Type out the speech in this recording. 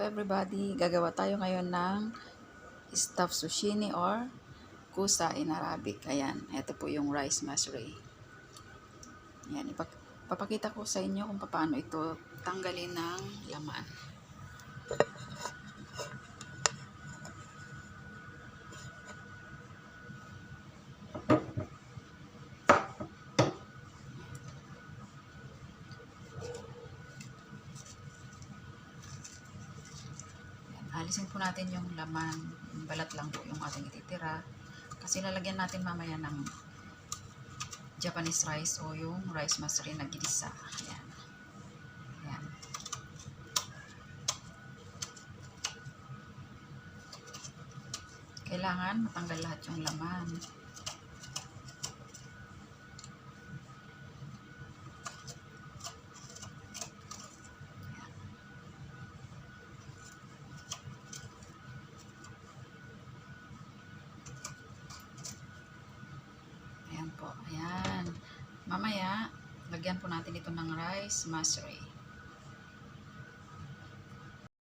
everybody, gagawa tayo ngayon ng stuffed zucchini or kusa in Arabic. Ayan, ito po yung rice masuri. Ayan, papakita ko sa inyo kung paano ito tanggalin ng laman. Alisin po natin yung laman, yung balat lang po yung ating ititira. Kasi lalagyan natin mamaya ng Japanese rice o yung rice masuri na ginisa. Ayan. Ayan. Kailangan matanggal lahat yung laman. Ayan po, ayan. Mamaya, lagyan po natin ito ng rice masuri.